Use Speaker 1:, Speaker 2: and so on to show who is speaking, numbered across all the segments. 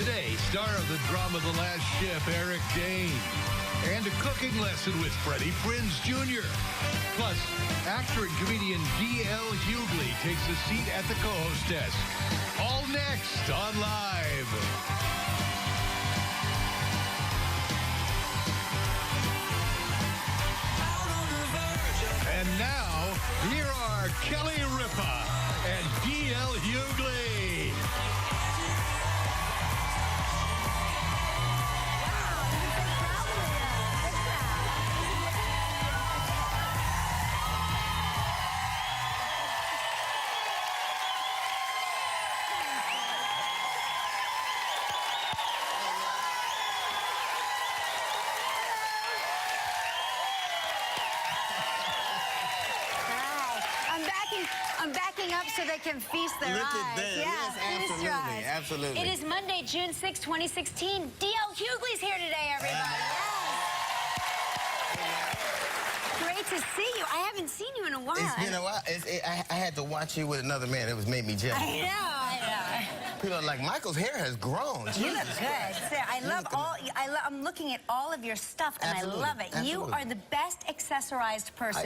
Speaker 1: Today, star of the drama The Last Ship, Eric Dane. And a cooking lesson with Freddie Prinze Jr. Plus, actor and comedian D.L. Hughley takes a seat at the co-host desk. All next on Live. And now, here are Kelly Ripa and D.L. Hughley.
Speaker 2: I'm backing up so they can feast their eyes.
Speaker 3: Look at that.
Speaker 2: Yes,
Speaker 3: absolutely, absolutely.
Speaker 2: It is Monday, June 6, 2016. D.L. Hughley's here today, everybody. Yes. Great to see you. I haven't seen you in a while.
Speaker 3: It's been a while. I had to watch you with another man. It made me jealous.
Speaker 2: I know.
Speaker 3: People are like, Michael's hair has grown.
Speaker 2: You look good. I'm looking at all of your stuff, and
Speaker 3: Absolutely.
Speaker 2: I love it.
Speaker 3: Absolutely.
Speaker 2: You are the best accessorized person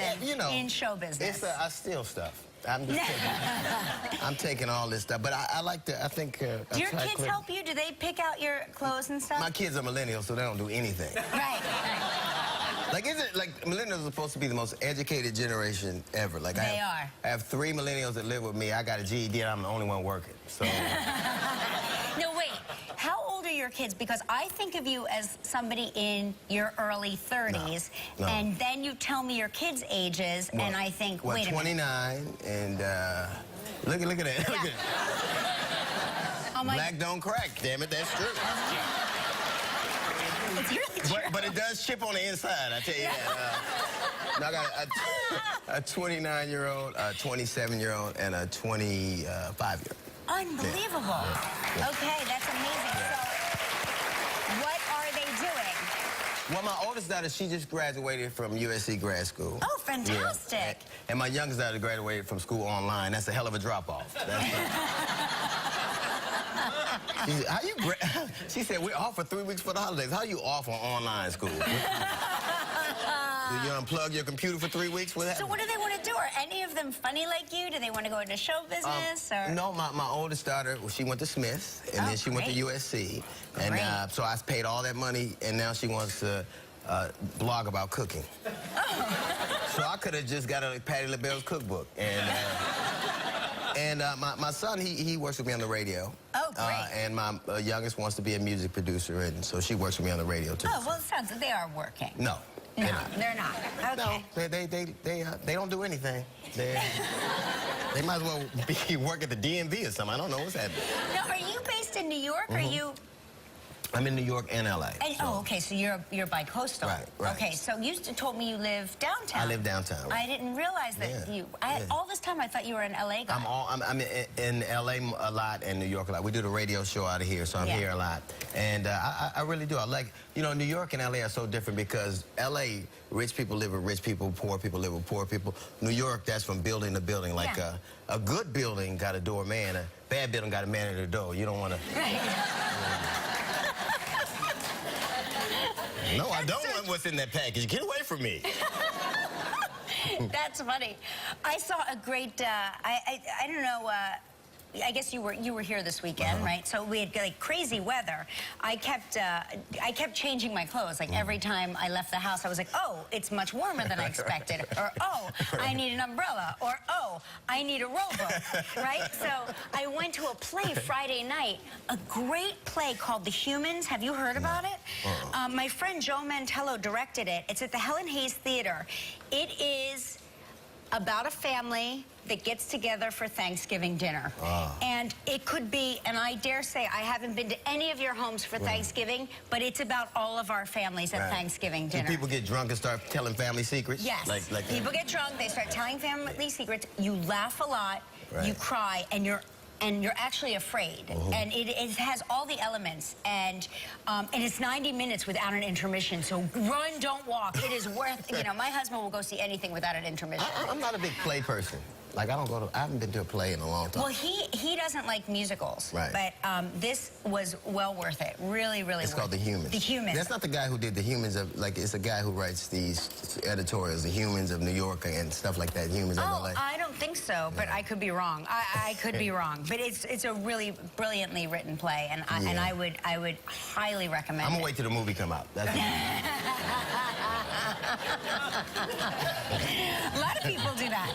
Speaker 2: in show business.
Speaker 3: I steal stuff. I'm just I'm taking all this stuff, but I like to. I think.
Speaker 2: Do your kids help you? Do they pick out your clothes and stuff?
Speaker 3: My kids are millennials, so they don't do anything.
Speaker 2: Right.
Speaker 3: Like, millennials are supposed to be the most educated generation ever. Like,
Speaker 2: I
Speaker 3: have 3 millennials that live with me. I got a GED, and I'm the only one working. So.
Speaker 2: No, wait. How old are your kids? Because I think of you as somebody in your early 30s, and then you tell me your kids' ages, and I think, wait a minute.
Speaker 3: 29, and look at that.
Speaker 2: Yeah.
Speaker 3: Look at it. Black don't crack, damn it, that's true.
Speaker 2: It's really true.
Speaker 3: But it does chip on the inside, I tell you that. I got a 29-year-old, a 27-year-old, and a 25-year-old.
Speaker 2: Unbelievable. Yeah. Okay, that's amazing. So, what are they doing?
Speaker 3: Well, my oldest daughter, she just graduated from USC grad school.
Speaker 2: Oh, fantastic.
Speaker 3: Yeah. And my youngest daughter graduated from school online. That's a hell of a drop-off. She said, we're off for 3 weeks for the holidays. How are you off on online school? Do you unplug your computer for 3 weeks?
Speaker 2: So what do they want to do? Are any of them funny like you? Do they want to go into show business? Or?
Speaker 3: No, my oldest daughter, she went to Smith, and then she went to USC. And so I paid all that money, and now she wants to blog about cooking. Oh. So I could have just got a Patti LaBelle's cookbook. And my son, he works with me on the radio.
Speaker 2: Oh, great.
Speaker 3: And my youngest wants to be a music producer, and so she works with me on the radio, too.
Speaker 2: Oh, well, it sounds like they are working.
Speaker 3: No.
Speaker 2: No, they're not. Okay.
Speaker 3: No, they don't do anything. They might as well work at the DMV or something. I don't know what's happening.
Speaker 2: Now, are you based in New York, or are you...
Speaker 3: I'm in New York and L.A.
Speaker 2: Oh, okay, so you're bi-coastal.
Speaker 3: Right.
Speaker 2: Okay, so you told me you live downtown.
Speaker 3: I live downtown.
Speaker 2: I didn't realize that all this time I thought you were an L.A. guy.
Speaker 3: I'm in L.A. a lot and New York a lot. We do the radio show out of here, so I'm here a lot. And I really do. I like, New York and L.A. are so different because L.A., rich people live with rich people, poor people live with poor people. New York, that's from building to building. Like a good building got a doorman, a bad building got a man at the door. You don't want to...
Speaker 2: Right.
Speaker 3: No, I don't want what's in that package. Get away from me.
Speaker 2: That's funny. I saw a great, I don't know, I guess you were here this weekend, right? So we had like crazy weather. I kept changing my clothes. Like every time I left the house, I was like, oh, it's much warmer than I expected. Or, oh, I need an umbrella. Or, oh, I need a rowboat, right? So I went to a play Friday night, a great play called The Humans. Have you heard about it? My friend Joe Mantello directed it. It's at the Helen Hayes Theater. It is about a family that gets together for Thanksgiving dinner. And it could be, and I dare say I haven't been to any of your homes for Thanksgiving, but it's about all of our families at Thanksgiving dinner.
Speaker 3: Do people get drunk and start telling family secrets?
Speaker 2: Yes.
Speaker 3: Like
Speaker 2: people get drunk, they start telling family secrets, you laugh a lot, you cry, and you're actually afraid. And it has all the elements, and it's 90 minutes without an intermission, so run, don't walk. It is worth, my husband will go see anything without an intermission.
Speaker 3: I'm not a big play person. Like, I haven't been to a play in a long time.
Speaker 2: Well, he doesn't like musicals.
Speaker 3: Right.
Speaker 2: But this was well worth it. Really, really
Speaker 3: It's
Speaker 2: worth
Speaker 3: called The Humans.
Speaker 2: The Humans.
Speaker 3: That's not the guy who did The Humans of, like, it's a guy who writes these editorials, The Humans of New York and stuff like that, Humans of LA.
Speaker 2: I don't think so, but I could be wrong. I could be wrong. But it's a really brilliantly written play, and I would highly recommend
Speaker 3: I'm
Speaker 2: it.
Speaker 3: gonna wait till the movie come out. That's
Speaker 2: A lot of people do that.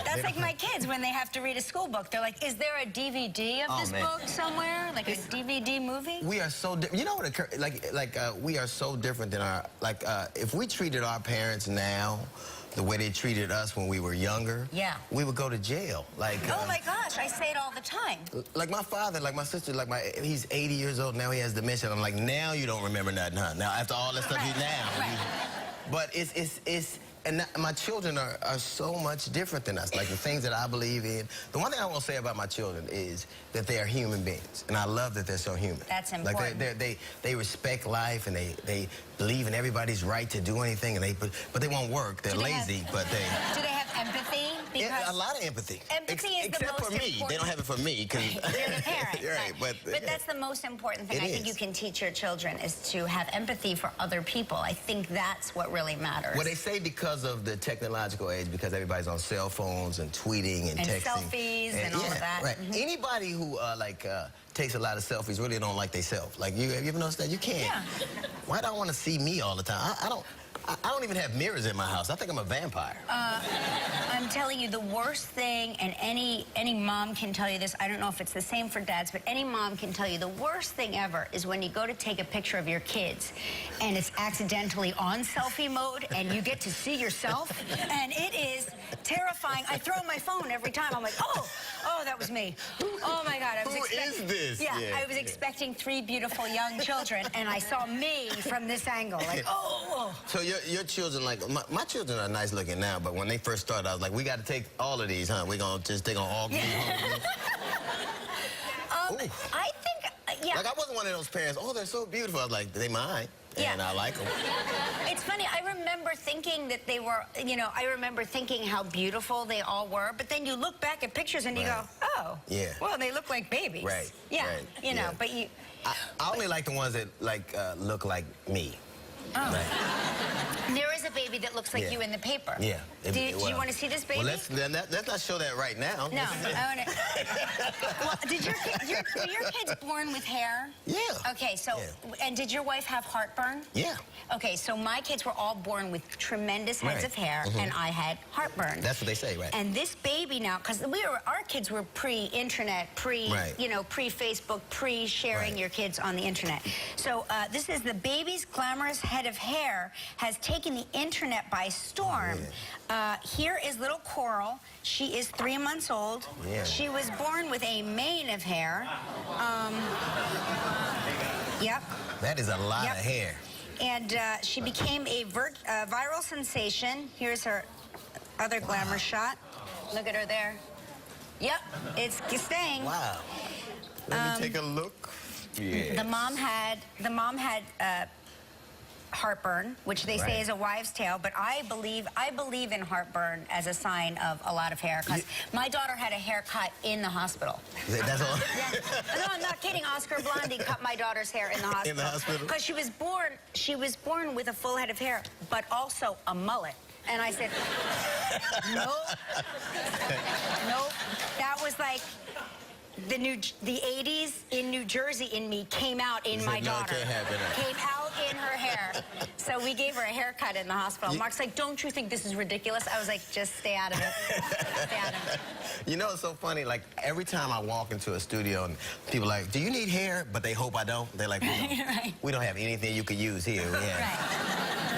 Speaker 2: That's like my kids when they have to read a school book. They're like, is there a DVD of this book somewhere? Like a DVD movie?
Speaker 3: We are so different. You know what occurred? We are so different than our, if we treated our parents now the way they treated us when we were younger,
Speaker 2: yeah,
Speaker 3: we would go to jail. Like,
Speaker 2: oh my gosh, I say it all the time.
Speaker 3: Like my father, like my sister, he's 80 years old now. He has dementia. I'm like, now you don't remember nothing, huh? Now after all that stuff,
Speaker 2: Right. Right.
Speaker 3: But my children are so much different than us. Like the things that I believe in. The one thing I want to say about my children is that they are human beings, and I love that they're so human.
Speaker 2: That's important.
Speaker 3: Like they respect life, and they believe in everybody's right to do anything, and but they won't work. They're lazy, but they.
Speaker 2: Do they have empathy? Because
Speaker 3: yeah, a lot of empathy.
Speaker 2: Empathy is the
Speaker 3: except
Speaker 2: most
Speaker 3: for me.
Speaker 2: important.
Speaker 3: They don't have it for me because
Speaker 2: You're the parent.
Speaker 3: right, but
Speaker 2: that's the most important thing I think you can teach your children is to have empathy for other people. I think that's what really matters.
Speaker 3: Well, they say because of the technological age, because everybody's on cell phones and tweeting and texting.
Speaker 2: Selfies and all of that.
Speaker 3: Right. Anybody who takes a lot of selfies really don't like themselves. Like, you ever noticed that? You can't.
Speaker 2: Yeah.
Speaker 3: Why do I want to see me all the time? I don't even have mirrors in my house. I think I'm a vampire.
Speaker 2: I'm telling you, the worst thing, and any mom can tell you this, I don't know if it's the same for dads, but any mom can tell you the worst thing ever is when you go to take a picture of your kids and it's accidentally on selfie mode and you get to see yourself, and it is terrifying. I throw my phone every time. I'm like, oh, that was me. Oh my God, I was
Speaker 3: Who is this?
Speaker 2: Yeah, I was expecting 3 beautiful young children, and I saw me from this angle. Like, oh.
Speaker 3: So your children, like, my children are nice looking now, but when they first started, I was like, we got to take all of these, huh? They're going to all be home.
Speaker 2: I think, yeah.
Speaker 3: Like, I wasn't one of those parents, oh, they're so beautiful. I was like, they mine. And I like them.
Speaker 2: It's funny, I remember thinking that they were, I remember thinking how beautiful they all were, but then you look back at pictures and you go, oh, well, they look like babies.
Speaker 3: Right.
Speaker 2: Yeah,
Speaker 3: right.
Speaker 2: But you...
Speaker 3: I only like the ones that, look like me.
Speaker 2: Oh.
Speaker 3: Right.
Speaker 2: There is a baby that looks like you in the paper.
Speaker 3: Yeah.
Speaker 2: Do you want to see this baby?
Speaker 3: Well, let's not show that right now.
Speaker 2: No, I want to... Well, were your kids born with hair?
Speaker 3: Yeah.
Speaker 2: Okay, so, and did your wife have heartburn?
Speaker 3: Yeah.
Speaker 2: Okay, so my kids were all born with tremendous heads of hair, and I had heartburn.
Speaker 3: That's what they say, right?
Speaker 2: And this baby now, because our kids were pre-internet, pre-Facebook, pre-sharing your kids on the internet. So this is the baby's glamorous head of hair has taken the internet by storm. Here is little Coral. She is 3 months old.
Speaker 3: Yeah.
Speaker 2: She was born with a mane of hair. Yep.
Speaker 3: That is a lot of hair.
Speaker 2: And she became a viral sensation. Here's her other glamour shot. Look at her there. Yep, it's staying.
Speaker 3: Wow. Let me take a look. Yeah.
Speaker 2: The mom had heartburn, which they say is a wives' tale, but I believe in heartburn as a sign of a lot of hair, because my daughter had a haircut in the hospital.
Speaker 3: That's all?
Speaker 2: Yeah. No, I'm not kidding. Oscar Blondie cut my daughter's hair in the hospital.
Speaker 3: In the hospital?
Speaker 2: Because she was born with a full head of hair, but also a mullet. And I said, nope. Nope. That was like the 80s in New Jersey in me came out in my daughter. Came out in her hair. So we gave her a haircut in the hospital. Mark's like, don't you think this is ridiculous? I was like, just stay out of it. Stay out of it.
Speaker 3: You know, it's so funny. Like, every time I walk into a studio and people are like, do you need hair? But they hope I don't. They're like, we don't have anything you could use here.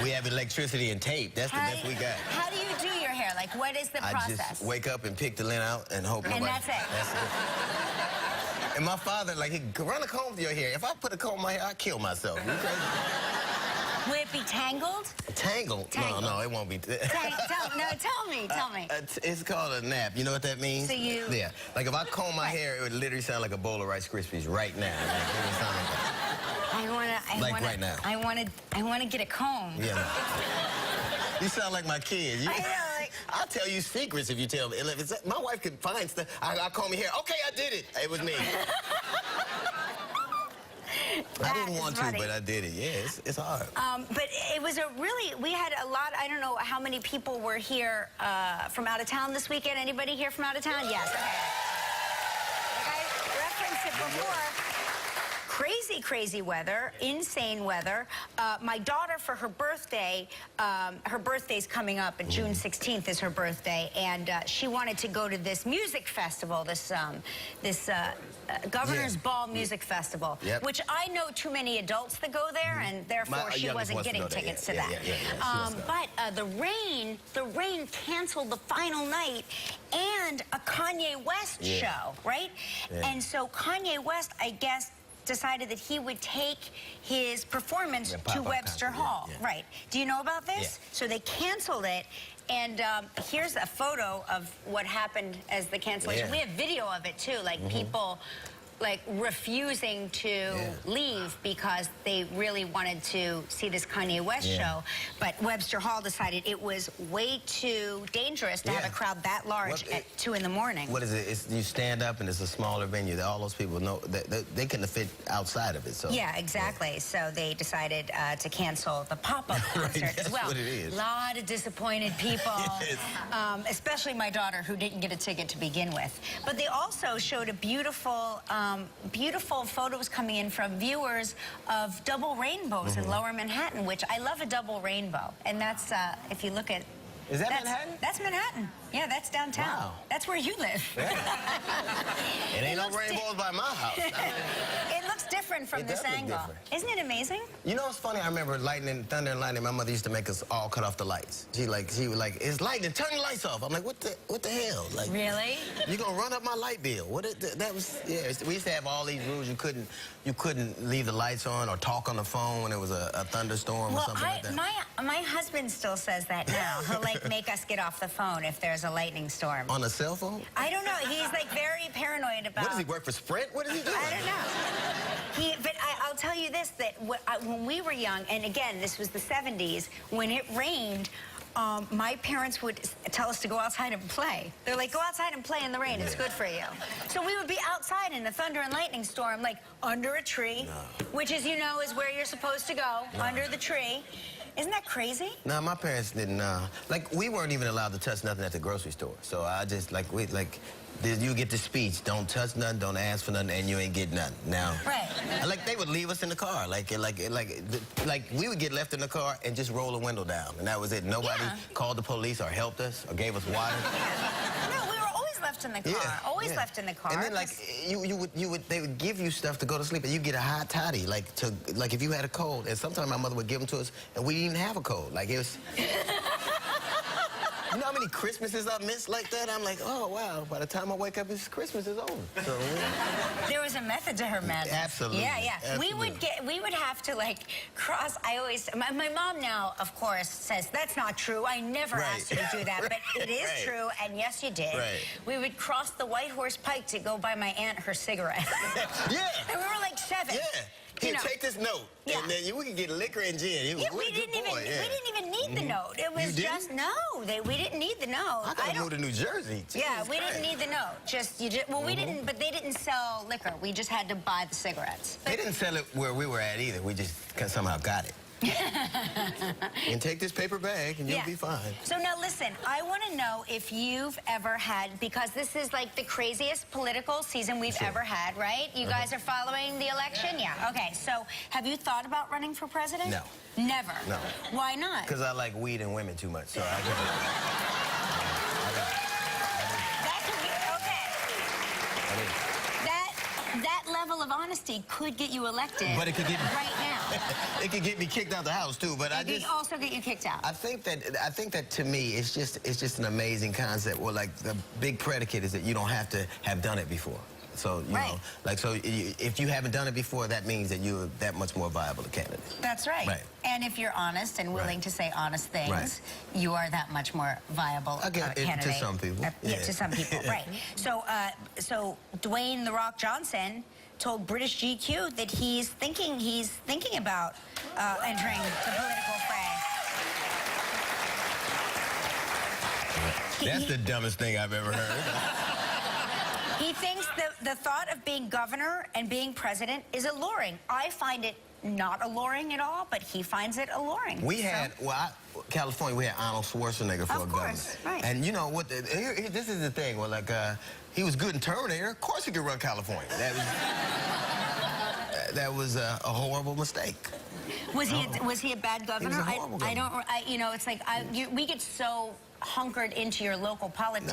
Speaker 3: We have electricity and tape. That's the best we got.
Speaker 2: How do you do your hair? Like, what is the process?
Speaker 3: I just wake up and pick the lint out and hope nobody...
Speaker 2: And that's it.
Speaker 3: That's it. And my father, like, he'd run a comb through your hair. If I put a comb in my hair, I'd kill myself. You crazy?
Speaker 2: Will it be tangled?
Speaker 3: Tangled? No, it won't be.
Speaker 2: Tell me.
Speaker 3: It's called a nap. You know what that means?
Speaker 2: So you...
Speaker 3: Yeah. Like, if I comb my hair, it would literally sound like a bowl of Rice Krispies right now. Like, it would sound like that.
Speaker 2: right now. I want to get a comb.
Speaker 3: Yeah. You sound like my kids.
Speaker 2: I know, like...
Speaker 3: I'll tell you secrets if you tell me. If it's, my wife could find stuff. I call me here. Okay, I did it. It was me. I didn't want to, but I did it. Yeah, it's hard.
Speaker 2: But it was we had a lot, I don't know how many people were here from out of town this weekend. Anybody here from out of town? Yes. Okay. Like I referenced it before. Crazy, crazy weather, insane weather. My daughter, for her birthday's coming up, and June 16th is her birthday, and she wanted to go to this music festival, this Governor's Ball Music Festival, which I know too many adults that go there, and therefore she wasn't getting tickets to that. But the rain canceled the final night and a Kanye West show, right? And so Kanye West, I guess, decided that he would take his performance to Webster Hall. Right. Do you know about this? So they canceled it. And here's a photo of what happened as the cancellation. We have video of it, too, like people like refusing to leave because they really wanted to see this Kanye West show. But Webster Hall decided it was way too dangerous to have a crowd that large at 2 in the morning.
Speaker 3: What is it? It's, you stand up and it's a smaller venue. All those people know they couldn't fit outside of it. So
Speaker 2: yeah, exactly. So they decided to cancel the pop-up concert as well.
Speaker 3: What it is.
Speaker 2: A lot of disappointed people, especially my daughter, who didn't get a ticket to begin with. But they also showed a beautiful beautiful photos coming in from viewers of double rainbows in Lower Manhattan, which I love a double rainbow. And that's, if you look at...
Speaker 3: Is that Manhattan?
Speaker 2: That's Manhattan. Yeah, that's downtown.
Speaker 3: Wow.
Speaker 2: That's where you live.
Speaker 3: It ain't no rainbows by my house.
Speaker 2: It looks different from this angle. Isn't it amazing?
Speaker 3: You know what's funny? I remember thunder and lightning. My mother used to make us all cut off the lights. She was like, it's lightning, turn the lights off. I'm like, what the hell? Like,
Speaker 2: really?
Speaker 3: You gonna run up my light bill? That was, yeah. We used to have all these rules. You couldn't leave the lights on or talk on the phone when it was a thunderstorm or something like that.
Speaker 2: My husband still says that now. He'll like make us get off the phone if there's a lightning storm.
Speaker 3: On a cell phone?
Speaker 2: I don't know. He's like very paranoid about...
Speaker 3: What does he work for, Sprint? What is he doing?
Speaker 2: I don't know. But I'll tell you this, that when we were young, and again, this was the 70s, when it rained, my parents would tell us to go outside and play. They're like, go outside and play in the rain. It's good for you. So we would be outside in the thunder and lightning storm, like under a tree, which, as you know, is where you're supposed to go, under the tree. Isn't that crazy?
Speaker 3: No, my parents didn't. Like, we weren't even allowed to touch nothing at the grocery store. So I just, you get the speech, don't touch nothing, don't ask for nothing, and you ain't get nothing. Now, like, they would leave us in the car. Like we would get left in the car and just roll the window down, and that was it. Nobody called the police or helped us or gave us water.
Speaker 2: No, we were always left in the car. Always left in the car.
Speaker 3: And then, like, they would give you stuff to go to sleep, and you get a hot toddy, like if you had a cold. And sometimes my mother would give them to us, and we didn't even have a cold. Like, it was. You know how many Christmases I missed like that? I'm like, oh, wow, by the time I wake up, Christmas is over. So,
Speaker 2: there was a method to her madness.
Speaker 3: Absolutely.
Speaker 2: Yeah, yeah.
Speaker 3: Absolutely.
Speaker 2: We would have to, like, cross. My mom now, of course, says, that's not true. I never asked you to do that. But it is true, and yes, you did. We would cross the White Horse Pike to go buy my aunt her cigarette. And we were like 7.
Speaker 3: Here, take this note, and then we could get liquor and gin.
Speaker 2: We didn't even need the note. It was just we didn't need the note.
Speaker 3: I gotta move to New Jersey.
Speaker 2: Jesus we didn't need the note. We didn't. But they didn't sell liquor. We just had to buy the cigarettes.
Speaker 3: They didn't sell it where we were at either. We just somehow got it. And take this paper bag and you'll be fine.
Speaker 2: So now listen, I want to know if you've ever had, because this is like the craziest political season we've ever had, right? You guys are following the election? Yeah. Okay, so have you thought about running for president?
Speaker 3: No.
Speaker 2: Never?
Speaker 3: No.
Speaker 2: Why not?
Speaker 3: Because I like weed and women too much, so I
Speaker 2: That level of honesty could get you elected,
Speaker 3: but it could get
Speaker 2: right now.
Speaker 3: It could get me kicked out the house too. But
Speaker 2: it could also get you kicked out.
Speaker 3: I think that to me, it's just an amazing concept. Well, like the big predicate is that you don't have to have done it before. So you know, like if you haven't done it before, that means that you're that much more viable a candidate.
Speaker 2: That's right. And if you're honest and willing to say honest things, you are that much more viable candidate.
Speaker 3: To some people.
Speaker 2: Yeah, to some people. Right. So, Dwayne "The Rock" Johnson told British GQ that he's thinking about entering the political fray.
Speaker 3: That's the dumbest thing I've ever heard.
Speaker 2: He thinks the thought of being governor and being president is alluring. I find it not alluring at all, but he finds it alluring.
Speaker 3: We had, California, we had Arnold Schwarzenegger for a governor.
Speaker 2: Right.
Speaker 3: And you know what, this is the thing, well, like, he was good in Terminator. Of course he could run California. That was a horrible mistake.
Speaker 2: Was he a bad governor?
Speaker 3: He was a horrible governor.
Speaker 2: You know, it's like we get so hunkered into your local politics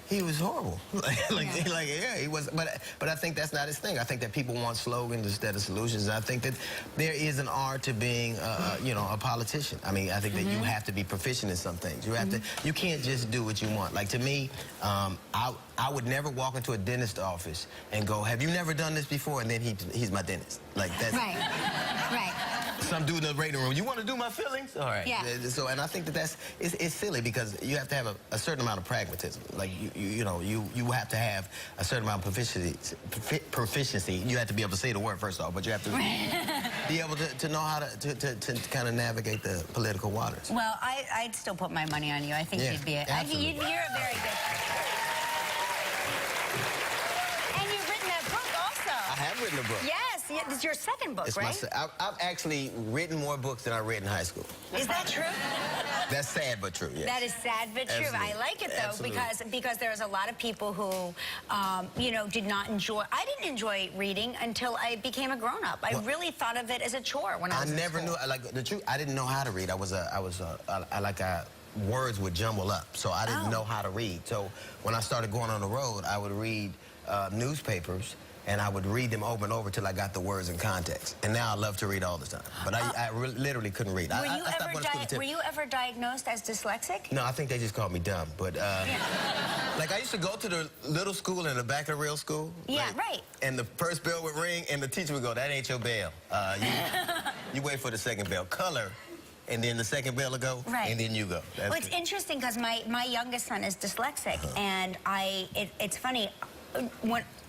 Speaker 3: He was horrible. Yeah, he was. But I think that's not his thing. I think that people want slogans instead of solutions. And I think that there is an art to being, you know, a politician. I mean, I think that you have to be proficient in some things. You have to. You can't just do what you want. Like, to me, I would never walk into a dentist office and go, "Have you never done this before?" And then he's my dentist. Like, that's
Speaker 2: right.
Speaker 3: Some dude in the waiting room. You want to do my fillings? All right.
Speaker 2: Yeah.
Speaker 3: So, and I think that it's silly because you have to have a certain amount of pragmatism. Like, you know, you have to have a certain amount of proficiency. You have to be able to say the word first off, but you have to be able to know how to kind of navigate the political waters.
Speaker 2: Well, I'd still put my money on you. I think you'd be you're a very good person. And you've written that book also.
Speaker 3: I have written a book.
Speaker 2: Yes, it's your second book, right?
Speaker 3: I've actually written more books than I read in high school.
Speaker 2: Is that true?
Speaker 3: That's sad but true, yes.
Speaker 2: That is sad but true.
Speaker 3: Absolutely.
Speaker 2: I like it, though, because there's a lot of people who, you know, did not enjoy. I didn't enjoy reading until I became a grown-up. I really thought of it as a chore when I was in
Speaker 3: never
Speaker 2: school.
Speaker 3: knew, like, the truth, I didn't know how to read. Words would jumble up, so I didn't know how to read. So when I started going on the road, I would read newspapers, and I would read them over and over till I got the words in context. And now I love to read all the time. But I literally couldn't read.
Speaker 2: Were you ever diagnosed as dyslexic?
Speaker 3: No, I think they just called me dumb. But like, I used to go to the little school in the back of the real school.
Speaker 2: Yeah, right.
Speaker 3: And the first bell would ring, and the teacher would go, "That ain't your bell. You wait for the second bell. Color." And then the second bell will go, and then you go.
Speaker 2: Well, it's interesting because my youngest son is dyslexic, and it's funny,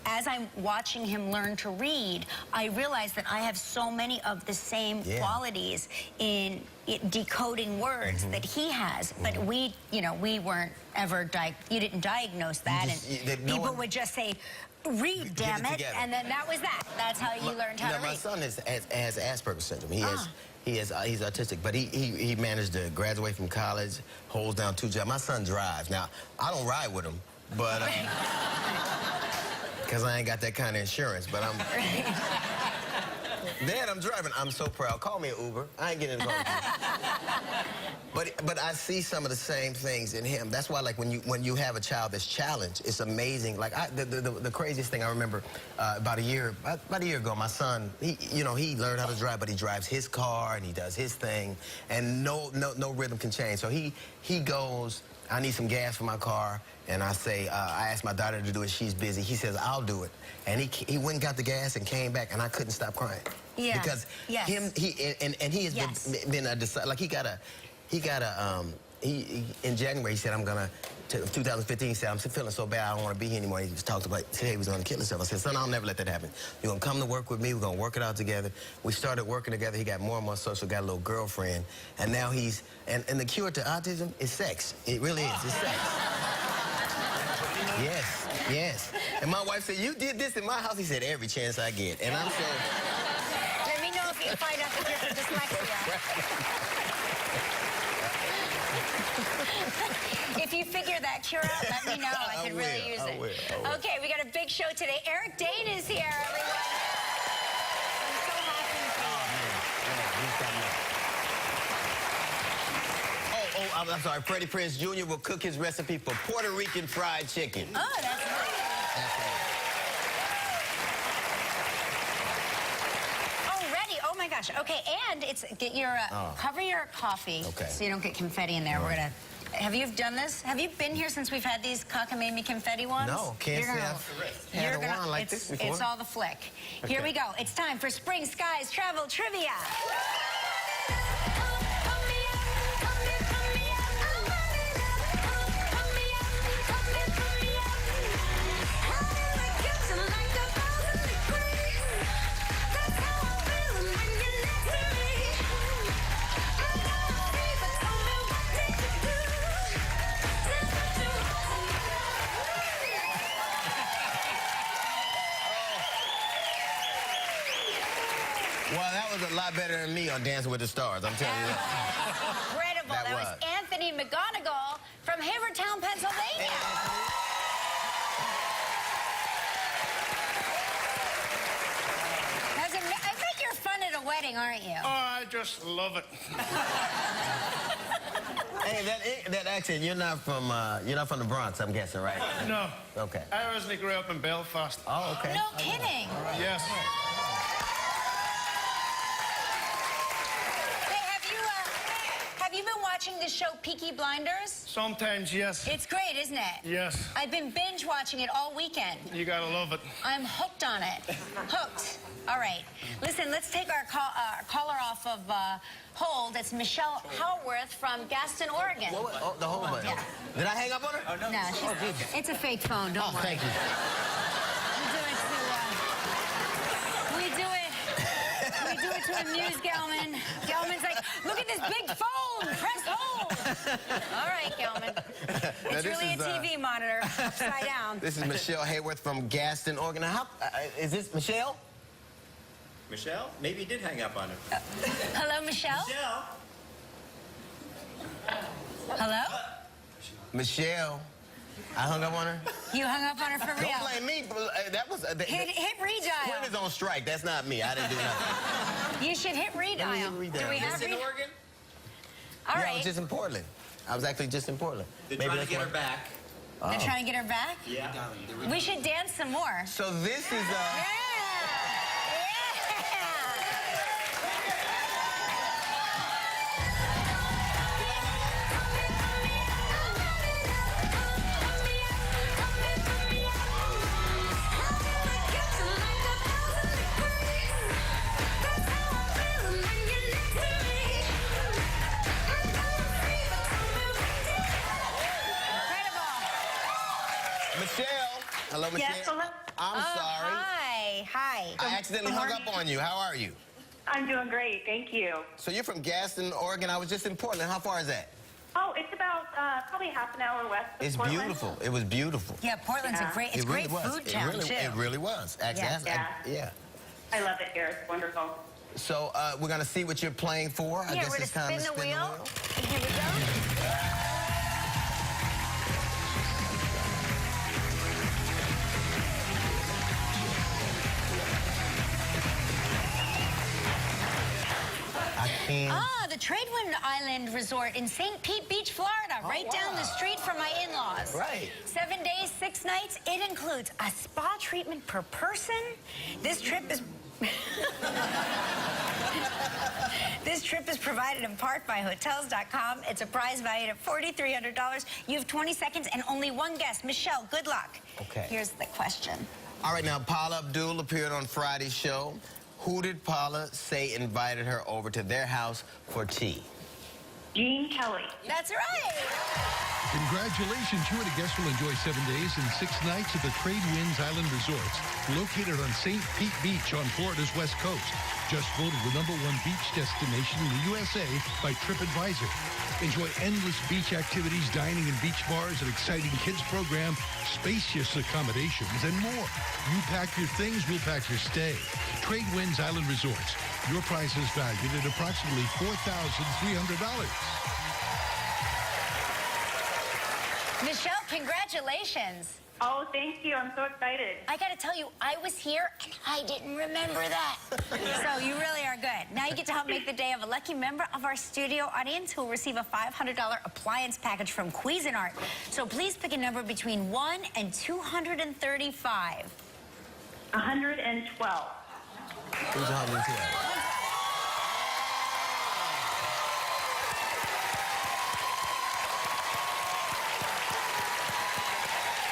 Speaker 2: as I'm watching him learn to read, I realize that I have so many of the same qualities in decoding words that he has, but we weren't ever you didn't diagnose that, and people would just say, "Read, damn it," and then that was that. That's how you learned how to read.
Speaker 3: My son has Asperger's syndrome. He's autistic, but he managed to graduate from college, holds down 2 jobs. My son drives. Now, I don't ride with him, but because I ain't got that kind of insurance, but I'm... Dad, I'm driving. I'm so proud. Call me an Uber. I ain't getting in the car with you. But I see some of the same things in him. That's why, like, when you have a child that's challenged, it's amazing. Like, the craziest thing I remember about a year ago, my son, he learned how to drive, but he drives his car and he does his thing, and no rhythm can change. So he goes, "I need some gas for my car," and I say, I asked my daughter to do it. She's busy. He says, "I'll do it." And he went and got the gas and came back, and I couldn't stop crying.
Speaker 2: Yeah.
Speaker 3: Because he has been a like in January he said, "I'm gonna." 2015 he said, "I'm feeling so bad I don't want to be here anymore." He was talked about said he was gonna kill himself. I said, "Son, I'll never let that happen. You're gonna come to work with me. We're gonna work it out together." We started working together. He got more and more social. Got a little girlfriend, and now he's and the cure to autism is sex. It really is. It's sex. Yes. And my wife said, "You did this in my house." He said, "Every chance I get." And I'm so...
Speaker 2: Let me know if you find out the gift of dyslexia. If you figure that cure out, let me know. I could really use it.
Speaker 3: I will.
Speaker 2: Okay, we got a big show today. Eric Dane is here, everyone. I'm so happy to see you.
Speaker 3: I'm sorry. Freddie Prinze Jr. will cook his recipe for Puerto Rican fried chicken.
Speaker 2: Oh, that's nice. Oh my gosh. Okay, and get your cover your coffee so you don't get confetti in there. We're gonna. Have you done this? Have you been here since we've had these cockamamie confetti ones?
Speaker 3: No, can't say I've had a wand like this before.
Speaker 2: It's all the flick. Okay. Here we go. It's time for Spring Skies Travel Trivia.
Speaker 3: Well, that was a lot better than me on Dancing with the Stars, I'm telling you that.
Speaker 2: Incredible. That was Anthony McGonigal from Havertown, Pennsylvania. I bet you're fun at a wedding, aren't you?
Speaker 4: Oh, I just love it.
Speaker 3: Hey, that accent, you're not from the Bronx, I'm guessing, right?
Speaker 4: No.
Speaker 3: Okay.
Speaker 4: I originally grew up in Belfast.
Speaker 3: Oh, okay.
Speaker 2: No kidding.
Speaker 4: Yes.
Speaker 2: Have you been watching the show Peaky Blinders?
Speaker 4: Sometimes, yes.
Speaker 2: It's great, isn't it?
Speaker 4: Yes.
Speaker 2: I've been binge watching it all weekend.
Speaker 4: You gotta love it.
Speaker 2: I'm hooked on it. Hooked. All right. Listen, let's take our caller off of hold. It's Michelle Howarth from Gaston, Oregon.
Speaker 3: Oh, the hold button.
Speaker 2: Yeah.
Speaker 3: Did I hang up on her? Oh, no.
Speaker 2: No, it's a fake phone. Don't worry.
Speaker 3: Thank you.
Speaker 2: We do it to amuse Gelman. Gelman's like, look at this big phone. Press hold. All right, Gelman. It's really a TV monitor upside down.
Speaker 3: This is Michelle Hayworth from Gaston, Oregon. Now, is this Michelle?
Speaker 5: Michelle? Maybe you did hang up on her.
Speaker 2: Hello, Michelle?
Speaker 5: Michelle?
Speaker 2: Hello?
Speaker 3: Michelle. I hung up on her?
Speaker 2: You hung up on her for real?
Speaker 3: Don't blame me. That was...
Speaker 2: Hit redial.
Speaker 3: Quinn is on strike. That's not me. I didn't do nothing.
Speaker 2: You should hit redial. Do we have
Speaker 5: in Oregon?
Speaker 2: All
Speaker 3: Yeah,
Speaker 2: right.
Speaker 3: I was just in Portland. I was actually just in Portland.
Speaker 5: They're trying to get her back.
Speaker 2: They're trying to get her back?
Speaker 5: Yeah.
Speaker 2: We should dance some more.
Speaker 3: So this is...
Speaker 2: Yeah.
Speaker 3: Michelle. Hello, Michelle.
Speaker 6: Yes, hello.
Speaker 3: I'm sorry.
Speaker 2: Hi.
Speaker 3: I accidentally hung up on you. How are you?
Speaker 6: I'm doing great, thank you.
Speaker 3: So you're from Gaston, Oregon. I was just in Portland. How far is that?
Speaker 6: Oh, it's about probably half an hour west of
Speaker 3: It's
Speaker 6: Portland.
Speaker 3: beautiful. It was beautiful.
Speaker 2: Yeah, Portland's a great, it's
Speaker 3: It really
Speaker 2: great
Speaker 3: was.
Speaker 2: food town, too.
Speaker 3: It really was. Actually,
Speaker 2: Yeah.
Speaker 6: I love it here. It's wonderful.
Speaker 3: So we're going to see what you're playing for. I
Speaker 2: Yeah,
Speaker 3: guess
Speaker 2: we're
Speaker 3: it's
Speaker 2: gonna
Speaker 3: time
Speaker 2: spin
Speaker 3: to
Speaker 2: the
Speaker 3: spin
Speaker 2: wheel.
Speaker 3: the wheel.
Speaker 2: Here we go.
Speaker 3: I can't.
Speaker 2: Ah, the Tradewind Island Resort in St. Pete Beach, Florida, right down the street from my in-laws.
Speaker 3: Right.
Speaker 2: 7 days, 6 nights. It includes a spa treatment per person. This trip is... This trip is provided in part by Hotels.com. It's a prize valued at $4,300. You have 20 seconds and only one guest. Michelle, good luck.
Speaker 3: Okay.
Speaker 2: Here's the question.
Speaker 3: All right, now, Paula Abdul appeared on Friday's show. Who did Paula say invited her over to their house for tea?
Speaker 6: Gene Kelly.
Speaker 2: That's right.
Speaker 1: Congratulations, you and a guest will enjoy 7 days and 6 nights at the Tradewinds Island Resorts, located on St. Pete Beach on Florida's west coast. Just voted the #1 beach destination in the USA by TripAdvisor. Enjoy endless beach activities, dining in beach bars, an exciting kids program, spacious accommodations, and more. You pack your things, we'll pack your stay. Tradewinds Island Resorts. Your price is valued at approximately $4,300.
Speaker 2: Michelle, congratulations.
Speaker 6: Oh, thank you. I'm so excited.
Speaker 2: I gotta tell you, I was here and I didn't remember that. So you really are good. Now you get to help make the day of a lucky member of our studio audience who will receive a $500 appliance package from Cuisinart. So please pick a number between 1 and 235.
Speaker 6: 112.
Speaker 3: Who's 112?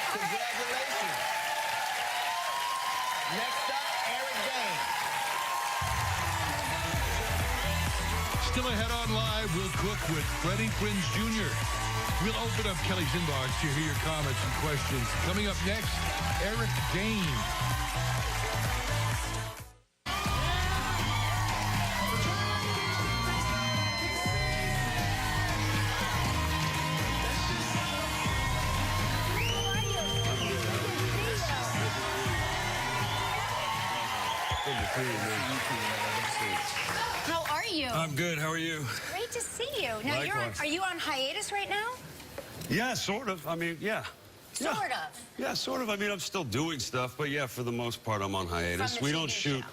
Speaker 3: Congratulations. Next up, Eric Dane.
Speaker 1: Still ahead on Live, we'll cook with Freddie Prinze Jr. We'll open up Kelly's inbox to hear your comments and questions. Coming up next, Eric Dane.
Speaker 3: In between, man.
Speaker 2: How are you?
Speaker 7: I'm good. How are you?
Speaker 2: Great to see you. Now,
Speaker 7: Likewise.
Speaker 2: are you on hiatus right now?
Speaker 7: Yeah, sort of. I mean, yeah.
Speaker 2: Sort of.
Speaker 7: Yeah, sort of. I mean, I'm still doing stuff, but yeah, for the most part, I'm on hiatus.
Speaker 2: From the
Speaker 7: We don't
Speaker 2: TV
Speaker 7: shoot
Speaker 2: show.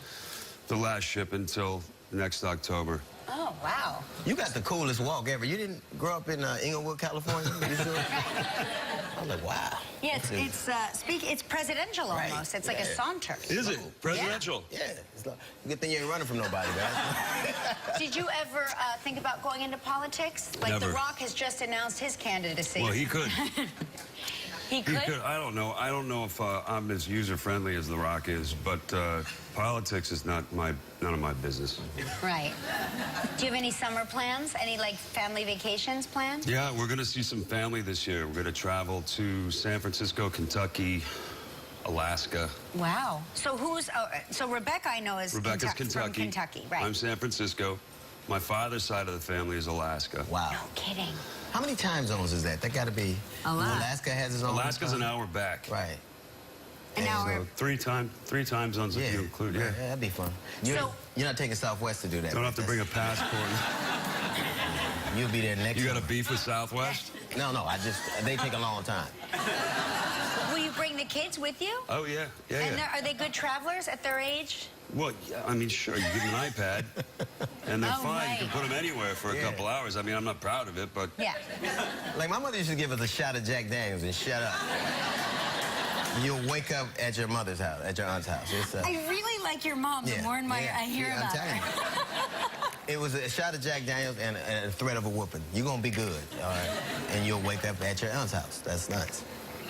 Speaker 7: the last ship until next October.
Speaker 2: Oh, wow.
Speaker 3: You got the coolest walk ever. You didn't grow up in Inglewood, California? You sure? I was like, wow.
Speaker 2: Yeah, it's presidential
Speaker 3: Right.
Speaker 2: almost. It's like a
Speaker 3: Yeah.
Speaker 2: saunter.
Speaker 7: Is it? Presidential?
Speaker 3: Yeah. It's like, good thing you ain't running from nobody, man.
Speaker 2: Did you ever think about going into politics? Like
Speaker 7: Never.
Speaker 2: The Rock has just announced his candidacy.
Speaker 7: Well, he could.
Speaker 2: He could?
Speaker 7: He could. I don't know. I don't know if I'm as user-friendly as The Rock is, but politics is none of my business.
Speaker 2: Right. Do you have any summer plans? Any, like, family vacations planned?
Speaker 7: Yeah, we're going to see some family this year. We're going to travel to San Francisco, Kentucky, Alaska.
Speaker 2: Wow. So so Rebecca, I know, is
Speaker 7: Rebecca's
Speaker 2: from
Speaker 7: Kentucky.
Speaker 2: Kentucky, right?
Speaker 7: I'm San Francisco. My father's side of the family is Alaska.
Speaker 3: Wow.
Speaker 2: No kidding.
Speaker 3: How many time zones is that? That got to be...
Speaker 2: A lot.
Speaker 3: Alaska has its own...
Speaker 7: Alaska's an hour back.
Speaker 3: Right.
Speaker 2: An hour.
Speaker 7: So three time zones if you include, yeah.
Speaker 3: That'd be fun. You're not taking Southwest to do that.
Speaker 7: Don't have to bring a passport.
Speaker 3: You'll be there next
Speaker 7: You got a
Speaker 3: month.
Speaker 7: beef with Southwest?
Speaker 3: No, they take a long time.
Speaker 2: Will you bring the kids with you?
Speaker 7: Oh, yeah. Yeah,
Speaker 2: And
Speaker 7: yeah.
Speaker 2: are they good travelers at their age?
Speaker 7: Well, yeah, I mean, sure, you give them an iPad, and they're
Speaker 2: Oh,
Speaker 7: fine.
Speaker 2: right.
Speaker 7: You can put them anywhere for a
Speaker 3: Yeah.
Speaker 7: couple hours. I mean, I'm not proud of it, but...
Speaker 2: Yeah.
Speaker 3: Like, my mother used to give us a shot of Jack Daniels and shut up. You'll wake up at your mother's house, at your aunt's house. It's,
Speaker 2: I really like your mom. The more and more I hear
Speaker 3: I'm
Speaker 2: about
Speaker 3: telling
Speaker 2: her.
Speaker 3: you. It was a shot of Jack Daniels and a threat of a whooping. You're going to be good, all right? And you'll wake up at your aunt's house. That's nuts.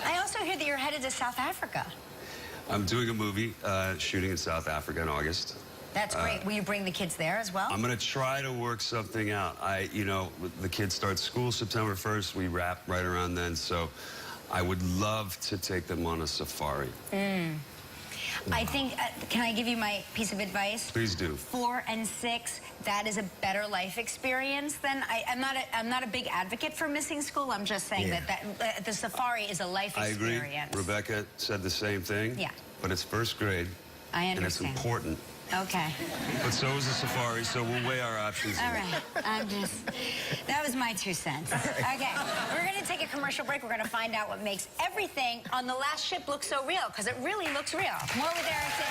Speaker 2: I also hear that you're headed to South Africa.
Speaker 7: I'm doing a movie shooting in South Africa in August.
Speaker 2: That's great. Will you bring the kids there as well?
Speaker 7: I'm going to try to work something out. The kids start school September 1st. We wrap right around then, so I would love to take them on a safari.
Speaker 2: I think, can I give you my piece of advice?
Speaker 7: Please do.
Speaker 2: 4 and 6, that is a better life experience than, I'm not a big advocate for missing school. I'm just saying that the safari is a life
Speaker 7: I agree.
Speaker 2: experience.
Speaker 7: Rebecca said the same thing.
Speaker 2: Yeah.
Speaker 7: But it's first grade.
Speaker 2: I
Speaker 7: And it's
Speaker 2: understand.
Speaker 7: important.
Speaker 2: Okay.
Speaker 7: But so is the safari, so we'll weigh our options.
Speaker 2: All right. That was my 2 cents. Okay. We're going to take a commercial break. We're going to find out what makes everything on the last ship look so real, because it really looks real. More with Eric Dane.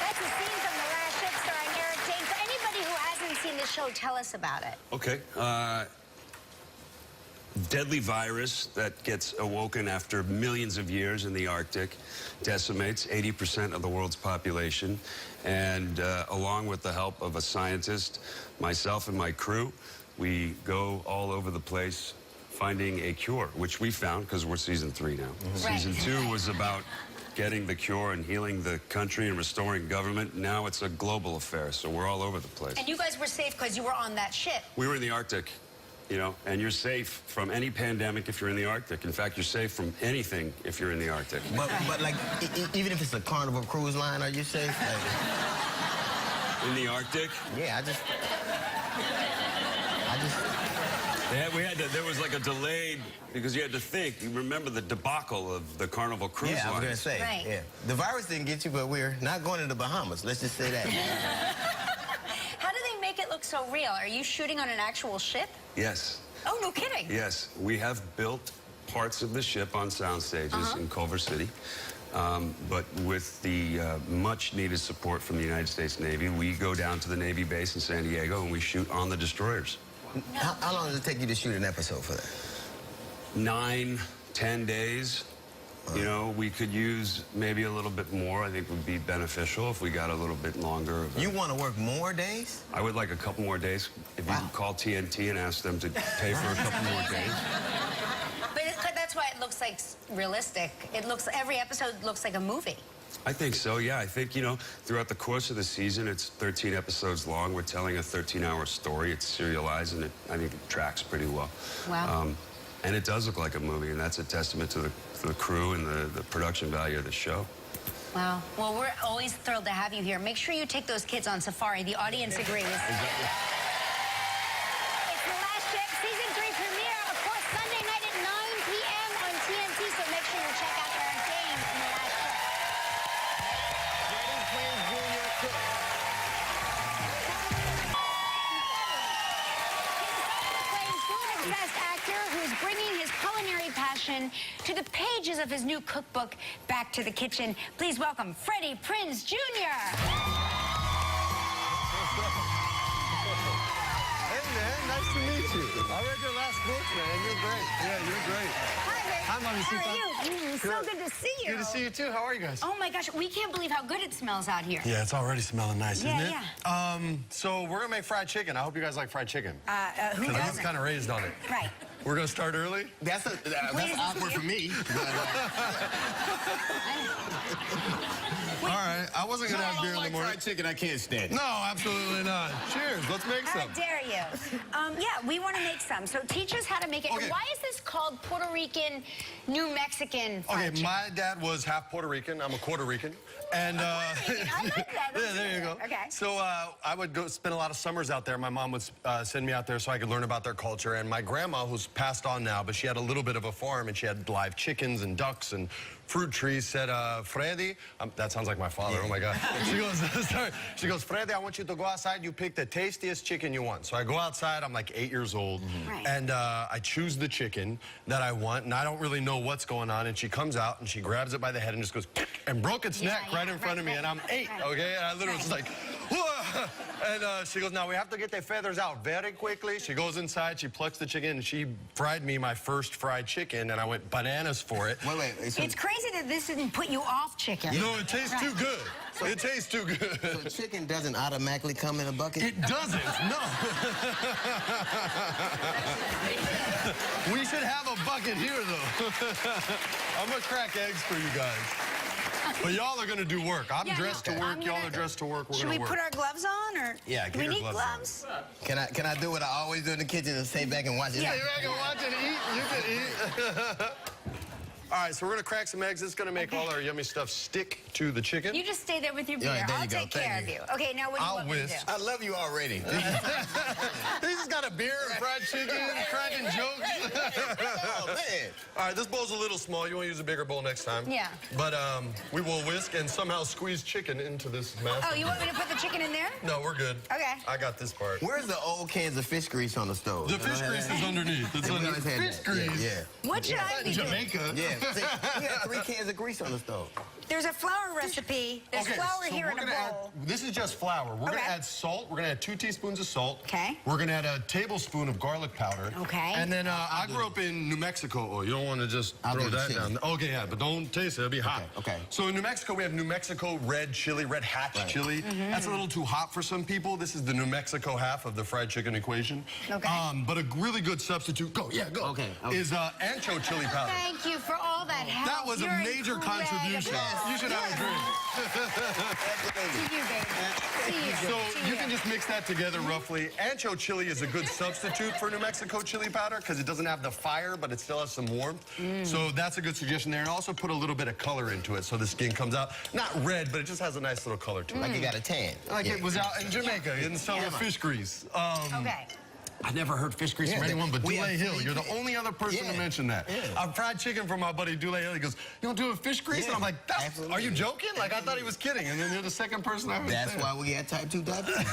Speaker 2: That's a scene from the last ship starring Eric Dane. For anybody who hasn't seen the show, tell us about it.
Speaker 7: Okay. Deadly virus that gets awoken after millions of years in the Arctic decimates 80% of the world's population. And along with the help of a scientist, myself and my crew, we go all over the place finding a cure, which we found because we're season 3 now.
Speaker 2: Right.
Speaker 7: Season 2 was about getting the cure and healing the country and restoring government. Now it's a global affair, so we're all over the place.
Speaker 2: And you guys were safe because you were on that ship.
Speaker 7: We were in the Arctic. And you're safe from any pandemic if you're in the Arctic. In fact, you're safe from anything if you're in the Arctic.
Speaker 3: But like, even if it's a Carnival cruise line, are you safe? Like,
Speaker 7: In the Arctic?
Speaker 3: yeah,
Speaker 7: There was like a delayed, because you had to think. You remember the debacle of the Carnival cruise line.
Speaker 3: I was going to say,
Speaker 2: Right.
Speaker 3: yeah. The virus didn't get you, but we're not going to the Bahamas. Let's just say that.
Speaker 2: How do they make it look so real? Are you shooting on an actual ship?
Speaker 7: Yes.
Speaker 2: Oh, no kidding.
Speaker 7: Yes. We have built parts of the ship on sound stages in Culver City. But with the much-needed support from the United States Navy, we go down to the Navy base in San Diego and we shoot on the destroyers.
Speaker 3: How long does it take you to shoot an episode for that?
Speaker 7: 9, 10 days. We could use maybe a little bit more. I think would be beneficial if we got a little bit longer.
Speaker 3: You want to work more days?
Speaker 7: I would like a couple more days. If you could call TNT and ask them to pay for a couple more days.
Speaker 2: But that's why it looks like realistic. Every episode looks like a movie.
Speaker 7: I think so, yeah. I think, throughout the course of the season, it's 13 episodes long. We're telling a 13-hour story. It's serialized, and I think it tracks pretty well.
Speaker 2: Wow.
Speaker 7: And it does look like a movie, and that's a testament to the crew and the production value of the show.
Speaker 2: Wow. Well, we're always thrilled to have you here. Make sure you take those kids on safari. The audience agrees. It's The Last Ship, Season 3 premiere, of course, Sunday night at 9 p.m. on TNT, so make sure you check out Eric Dane in The Last Ship. return to the pages of his new cookbook, Back to the Kitchen. Please welcome Freddie Prinze Jr.
Speaker 8: Hey, man, nice to meet you. I read your last book, man. You're great. Yeah, you're great.
Speaker 2: Hi, babe.
Speaker 8: Hi, Mommy.
Speaker 2: How are you? So good to see you.
Speaker 8: Good to see you, too. How are you guys?
Speaker 2: Oh, my gosh. We can't believe how good it smells out here.
Speaker 8: Yeah, it's already smelling nice, isn't it?
Speaker 2: Yeah.
Speaker 8: So we're going to make fried chicken. I hope you guys like fried chicken.
Speaker 2: Who
Speaker 8: Because I was
Speaker 2: doesn't?
Speaker 8: kind of raised on it.
Speaker 2: Right.
Speaker 8: We're going to start early?
Speaker 3: That's awkward for me.
Speaker 8: All right. I wasn't going to have beer in the morning.
Speaker 3: Fried chicken, I can't stand it.
Speaker 8: No, absolutely not. Cheers. Let's make
Speaker 2: How
Speaker 8: some.
Speaker 2: dare you? Yeah, we want to make some. So teach us how to make it.
Speaker 8: Okay.
Speaker 2: Why is this called Puerto Rican, New Mexican fried
Speaker 8: Okay,
Speaker 2: chicken?
Speaker 8: my dad was half Puerto Rican. I'm a Puerto Rican. And
Speaker 2: I like that.
Speaker 8: yeah, there you go.
Speaker 2: Okay.
Speaker 8: So I would go spend a lot of summers out there. My mom would send me out there so I could learn about their culture. And my grandma, who's passed on now, but she had a little bit of a farm, and she had live chickens and ducks and fruit trees, said, Freddie, that sounds like my father, oh my God. She goes, sorry. She goes, Freddie, I want you to go outside. You pick the tastiest chicken you want. So I go outside, I'm like 8 years old,
Speaker 2: Right.
Speaker 8: and I choose the chicken that I want, and I don't really know what's going on, and she comes out, and she grabs it by the head and just goes, and broke its neck right in front of me, and I'm 8, okay? And I literally was like, whoa! And she goes, now we have to get the feathers out very quickly. She goes inside, she plucks the chicken, and she fried me my first fried chicken, and I went bananas for it.
Speaker 3: Wait. So,
Speaker 2: It's crazy that this didn't put you off chicken.
Speaker 8: No, it tastes too good. It tastes too good.
Speaker 3: so chicken doesn't automatically come in a bucket?
Speaker 8: It doesn't, no. We should have a bucket here, though. I'm gonna crack eggs for you guys. But y'all are gonna do work. I'm dressed to work, y'all are dressed to work, we're
Speaker 2: Should
Speaker 8: gonna
Speaker 2: we
Speaker 8: work.
Speaker 2: put our gloves on, or
Speaker 8: Yeah,
Speaker 2: do
Speaker 8: get
Speaker 2: we
Speaker 8: your
Speaker 2: need
Speaker 8: gloves
Speaker 2: gloves?
Speaker 3: Can I do what I always do in the kitchen and stay back and watch it?
Speaker 2: Yeah.
Speaker 8: Hey, I can watch and eat, you can eat. All right, so we're gonna crack some eggs. It's gonna make all our yummy stuff stick to the chicken.
Speaker 2: You just stay there with your beer.
Speaker 3: Yeah, there
Speaker 2: I'll
Speaker 3: you go.
Speaker 2: take care of
Speaker 3: Thank
Speaker 2: you. Okay, now what do you
Speaker 8: I'll
Speaker 2: want me to
Speaker 8: whisk.
Speaker 2: do?
Speaker 3: I love you already.
Speaker 8: He's just got a beer and fried chicken, cracking jokes.
Speaker 3: Oh, man.
Speaker 8: All right, this bowl's a little small. You want to use a bigger bowl next time.
Speaker 2: Yeah.
Speaker 8: But we will whisk and somehow squeeze chicken into this mess.
Speaker 2: Oh, you want me to put the chicken in there?
Speaker 8: No, we're good.
Speaker 2: Okay.
Speaker 8: I got this part.
Speaker 3: Where's the old cans of fish grease on the stove?
Speaker 8: The fish grease is underneath. It's
Speaker 3: We
Speaker 8: under
Speaker 3: always had
Speaker 8: fish
Speaker 3: that.
Speaker 8: grease.
Speaker 3: Yeah.
Speaker 2: What should I be doing?
Speaker 8: Jamaica.
Speaker 3: Yeah. See, we had 3 cans of grease on the stove.
Speaker 2: There's a flour recipe. There's flour
Speaker 8: so
Speaker 2: here
Speaker 8: we're
Speaker 2: in a
Speaker 8: gonna
Speaker 2: bowl.
Speaker 8: this is just flour. We're gonna
Speaker 2: Okay.
Speaker 8: add salt. We're gonna add 2 teaspoons of salt.
Speaker 2: Okay.
Speaker 8: We're gonna add a tablespoon of garlic powder.
Speaker 2: Okay.
Speaker 8: And then I grew up in New Mexico. Oh, you don't want to just
Speaker 3: I'll
Speaker 8: throw
Speaker 3: do the
Speaker 8: that
Speaker 3: chili.
Speaker 8: down. Okay, yeah, but don't taste it. It'll be hot.
Speaker 3: Okay.
Speaker 8: So in New Mexico, we have New Mexico red chili, red hatch chili. That's a little too hot for some people. This is the New Mexico half of the fried chicken equation.
Speaker 2: Okay.
Speaker 8: But a really good substitute. Go.
Speaker 3: Okay.
Speaker 8: Is ancho chili powder.
Speaker 2: Thank you for all that help.
Speaker 8: That was
Speaker 2: You're
Speaker 8: a major
Speaker 2: incredible.
Speaker 8: contribution. You should have a drink.
Speaker 2: See you, baby. See you.
Speaker 8: So
Speaker 2: See
Speaker 8: you can just mix that together roughly. Ancho chili is a good substitute for New Mexico chili powder because it doesn't have the fire, but it still has some warmth. So that's a good suggestion there. And also put a little bit of color into it so the skin comes out. Not red, but it just has a nice little color to it.
Speaker 3: Like you got a tan.
Speaker 8: Like it was out in Jamaica in some fish grease.
Speaker 2: Okay.
Speaker 8: I never heard fish grease from
Speaker 3: Yeah,
Speaker 8: anyone but
Speaker 3: we
Speaker 8: Dule
Speaker 3: have
Speaker 8: Hill.
Speaker 3: 3
Speaker 8: You're the
Speaker 3: cans.
Speaker 8: only other person to
Speaker 3: Yeah.
Speaker 8: mention that.
Speaker 3: Yeah.
Speaker 8: I fried chicken from my buddy Dule Hill. He goes, you don't do a fish grease?
Speaker 3: Yeah.
Speaker 8: And I'm like,
Speaker 3: Absolutely.
Speaker 8: are you joking? Like, I thought he was kidding. And then you're the second person I heard
Speaker 3: That's
Speaker 8: say it.
Speaker 3: why we had type 2 diabetes.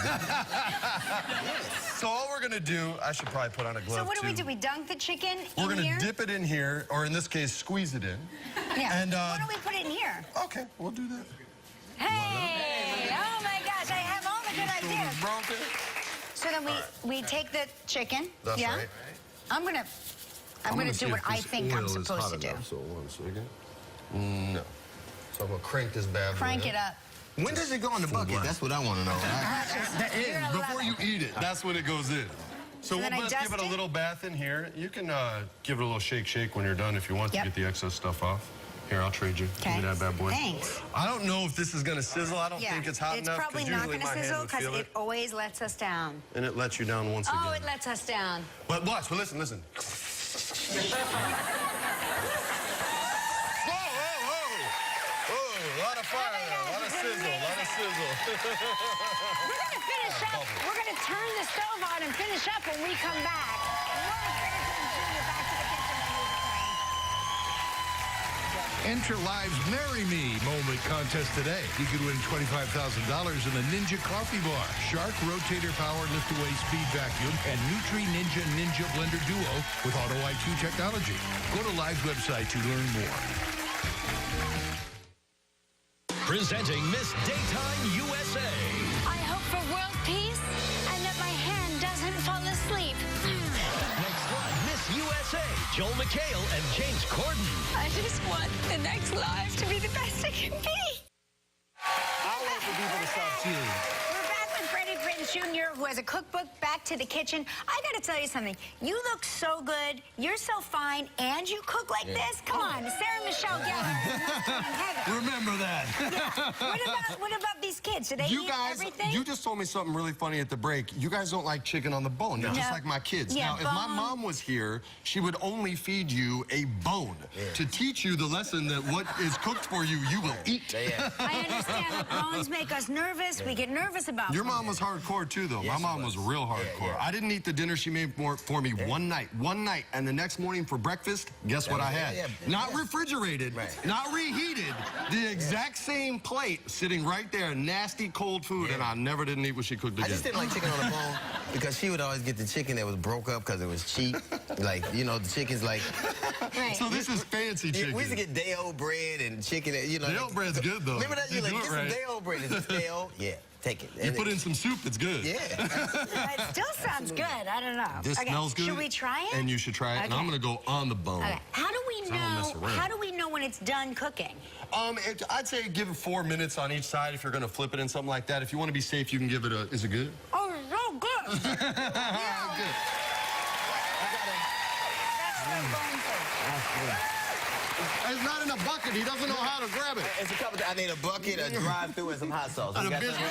Speaker 8: So all we're gonna do, I should probably put on a glove
Speaker 2: So what do we
Speaker 8: too.
Speaker 2: do? We dunk the chicken
Speaker 8: We're
Speaker 2: in
Speaker 8: gonna
Speaker 2: here?
Speaker 8: dip it in here, or in this case, squeeze it in.
Speaker 2: Yeah.
Speaker 8: And
Speaker 2: Why don't we put it in here?
Speaker 8: okay, we'll do that.
Speaker 2: Hey! Oh my gosh! I have all the good ideas.
Speaker 8: Broken.
Speaker 2: So then we take the chicken.
Speaker 8: That's
Speaker 2: yeah.
Speaker 8: right.
Speaker 2: I'm gonna do what I think I'm supposed to do.
Speaker 8: So 1 second. No. So I'm gonna crank this bad boy
Speaker 2: Crank it up.
Speaker 3: When does it go in the bucket? That's what I want to know.
Speaker 8: That
Speaker 2: You're
Speaker 8: is,
Speaker 2: gonna
Speaker 8: before
Speaker 2: love
Speaker 8: you eat it, that's when it goes in. So
Speaker 2: then I
Speaker 8: we'll just give it
Speaker 2: dust
Speaker 8: a
Speaker 2: it?
Speaker 8: little bath in here. You can give it a little shake when you're done if you want
Speaker 2: Yep.
Speaker 8: to get the excess stuff off. Here, I'll trade you. Give
Speaker 2: Okay.
Speaker 8: me that bad boy.
Speaker 2: Thanks.
Speaker 8: I don't know if this is gonna sizzle. I don't
Speaker 2: Yeah.
Speaker 8: think it's hot
Speaker 2: It's
Speaker 8: enough.
Speaker 2: probably
Speaker 8: 'Cause
Speaker 2: not
Speaker 8: usually
Speaker 2: gonna
Speaker 8: my hand
Speaker 2: sizzle
Speaker 8: would
Speaker 2: because
Speaker 8: feel
Speaker 2: it always lets us down.
Speaker 8: And it lets you down once
Speaker 2: Oh,
Speaker 8: again.
Speaker 2: it lets us down.
Speaker 8: But watch, but listen. Whoa, whoa. Oh, a lot of fire there, a lot of sizzle, a lot of sizzle.
Speaker 2: We're gonna finish up. We're gonna turn the stove on and finish up when we come back. More Freddie Prinze Jr. Back to the Kitchen on News 20.
Speaker 1: Enter Live's Marry Me Moment contest today. You could win $25,000 in the Ninja Coffee Bar, Shark Rotator Power Lift-Away Speed Vacuum, and Nutri Ninja Blender Duo with Auto IQ technology. Go to Live's website to learn more.
Speaker 9: Presenting Miss Daytime USA.
Speaker 2: I hope for world peace and that my hand doesn't fall asleep.
Speaker 9: Next one, Miss USA. Joel McHale and James Corden.
Speaker 2: I just want the next life to be the best it can be.
Speaker 8: I want for people to stop cheering.
Speaker 2: We're back with Freddie Prinze Jr., who has a cookbook, Back to the Kitchen. I got to tell you something. You look so good. You're so fine, and you cook like this. Come on, Sarah Michelle Gellar.
Speaker 8: Remember that.
Speaker 2: Yeah. What about these kids? Do they eat everything?
Speaker 8: You just told me something really funny at the break. You guys don't like chicken on the bone. You're just like my kids.
Speaker 2: Yeah,
Speaker 8: now, if my mom was here, she would only feed you a bone to teach you the lesson that what is cooked for you, you will eat.
Speaker 2: I understand that bones make us nervous. We get nervous about
Speaker 8: Your
Speaker 2: them.
Speaker 8: mom was hardcore too, though.
Speaker 3: Yes,
Speaker 8: my mom was real hardcore. I didn't eat the dinner she made for me one night, and the next morning for breakfast, guess what I had? Not refrigerated, not reheated, the exact same plate sitting right there, nasty cold food, and I never didn't eat what she cooked again.
Speaker 3: I just didn't like chicken on the bone because she would always get the chicken that was broke up because it was cheap. Like, you know, the chicken's like...
Speaker 2: Right.
Speaker 8: So this is fancy chicken.
Speaker 3: We used to get day-old bread and chicken, you know.
Speaker 8: Day-old bread's good, though.
Speaker 3: Remember that?
Speaker 8: You
Speaker 3: You're like,
Speaker 8: do
Speaker 3: get
Speaker 8: it
Speaker 3: some
Speaker 8: right.
Speaker 3: day-old bread. Is this day-old? Yeah, take it.
Speaker 8: You put in some soup, it's good.
Speaker 3: Yeah.
Speaker 2: It still sounds good. I don't know.
Speaker 8: This smells good.
Speaker 2: Should we try it?
Speaker 8: And you should try it. And I'm going to go on the bone.
Speaker 2: Okay. How do we
Speaker 8: I don't mess
Speaker 2: know?
Speaker 8: around.
Speaker 2: How do we know when it's done cooking?
Speaker 8: I'd say give it 4 minutes on each side if you're going to flip it in something like that. If you want to be safe, you can give it a... Is it good?
Speaker 2: Oh, it's so good.
Speaker 8: Yeah. Good.
Speaker 2: That's the bone thing.
Speaker 8: It's not in a bucket. He doesn't know how to grab it.
Speaker 3: It's a couple. I need a bucket, a drive-through, and some hot sauce.
Speaker 8: And
Speaker 3: We
Speaker 8: a
Speaker 3: got
Speaker 8: biscuit.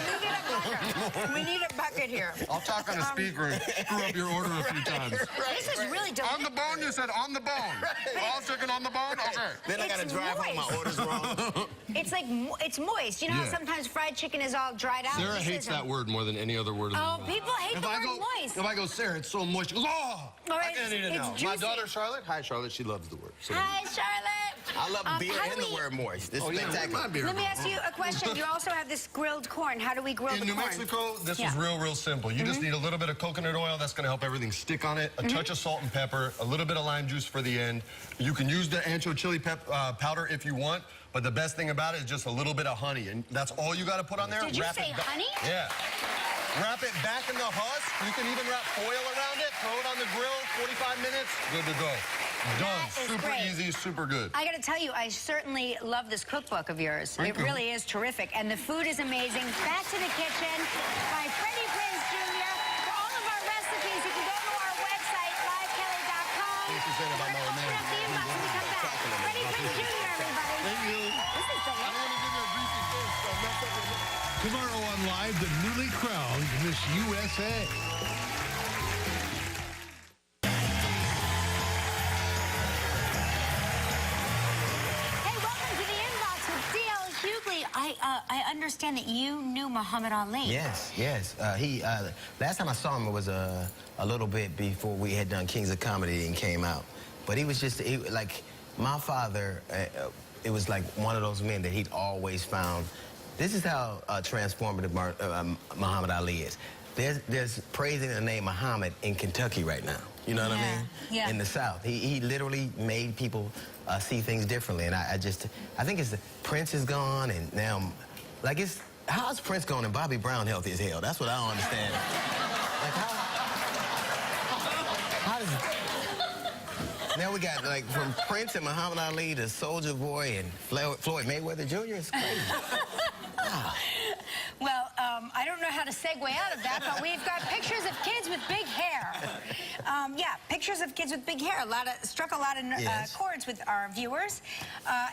Speaker 3: that?
Speaker 2: We need a bucket here.
Speaker 8: I'll talk on the speaker and screw up your order a few times.
Speaker 2: This is really delicious.
Speaker 8: On the bone, you said on the bone. All chicken on the bone? Okay.
Speaker 3: Then I got to
Speaker 2: It's
Speaker 3: drive home. My
Speaker 2: moist.
Speaker 3: order's wrong.
Speaker 2: It's like, it's moist. You know how
Speaker 8: Yeah.
Speaker 2: sometimes fried chicken is all dried out?
Speaker 8: Sarah
Speaker 2: This
Speaker 8: hates
Speaker 2: isn't.
Speaker 8: that word more than any other word in the
Speaker 2: Oh,
Speaker 8: world.
Speaker 2: people hate the word moist.
Speaker 8: If I go, Sarah, it's so moist, she goes, oh,
Speaker 2: Or
Speaker 8: I can't eat it
Speaker 2: it's
Speaker 8: now. My
Speaker 2: juicy.
Speaker 8: daughter, Charlotte, hi, Charlotte, she loves the word. So
Speaker 2: Hi, Charlotte.
Speaker 3: I love beer
Speaker 2: how do
Speaker 3: and the
Speaker 2: we-
Speaker 3: word moist. This is
Speaker 8: yeah,
Speaker 3: spectacular.
Speaker 8: my beer.
Speaker 2: Let me ask you a question. You also have this grilled corn. How do we grill
Speaker 8: In
Speaker 2: the
Speaker 8: New
Speaker 2: corn?
Speaker 8: Mexico, this
Speaker 2: Yeah.
Speaker 8: is real simple. You just need a little bit of coconut oil. That's going to help everything stick on it. A touch of salt and pepper. A little bit of lime juice for the end. You can use the ancho chili powder if you want, but the best thing about it is just a little bit of honey, and that's all you got to put on there.
Speaker 2: Did you
Speaker 8: Wrap
Speaker 2: say
Speaker 8: it ba-
Speaker 2: honey?
Speaker 8: Yeah. Wrap it back in the husk. You can even wrap foil around it. Throw it on the grill. 45 minutes. Good to go. Done.
Speaker 2: That is
Speaker 8: Super
Speaker 2: great.
Speaker 8: easy. Super good.
Speaker 2: I got to tell you, I certainly love this cookbook of yours.
Speaker 8: Thank
Speaker 2: It
Speaker 8: you.
Speaker 2: really is terrific. And the food is amazing. Back to the Kitchen by Freddie Prinze Jr. For all of our recipes, you can go to our website, livekelly.com.
Speaker 8: Thanks for saying about my old man.
Speaker 2: See you when we come back. Freddie Prinze Jr., everybody.
Speaker 8: Thank you.
Speaker 2: This is delicious.
Speaker 8: I don't want to give you a greasy face, so mess up your lips.
Speaker 1: Tomorrow on Live, the newly crowned Miss USA.
Speaker 2: Hey, welcome to the inbox with D.L. Hughley. I understand that you knew Muhammad Ali.
Speaker 3: Yes, yes. Last time I saw him was a little bit before we had done Kings of Comedy and came out. But he was just, like, my father, it was like one of those men that he'd always found. This is how transformative Muhammad Ali is. There's praising the name Muhammad in Kentucky right now. You know what I mean?
Speaker 2: Yeah.
Speaker 3: In the South. He literally made people see things differently. And I think it's Prince is gone, and now, like, how's Prince gone and Bobby Brown healthy as hell? That's what I don't understand. Like, how does... Now we got, like, from Prince and Muhammad Ali to Soulja Boy and Floyd Mayweather Jr. It's crazy.
Speaker 2: Well, I don't know how to segue out of that, but we've got pictures of kids with big hair. Yeah, pictures of kids with big hair. Struck a lot of
Speaker 3: Yes.
Speaker 2: chords with our viewers.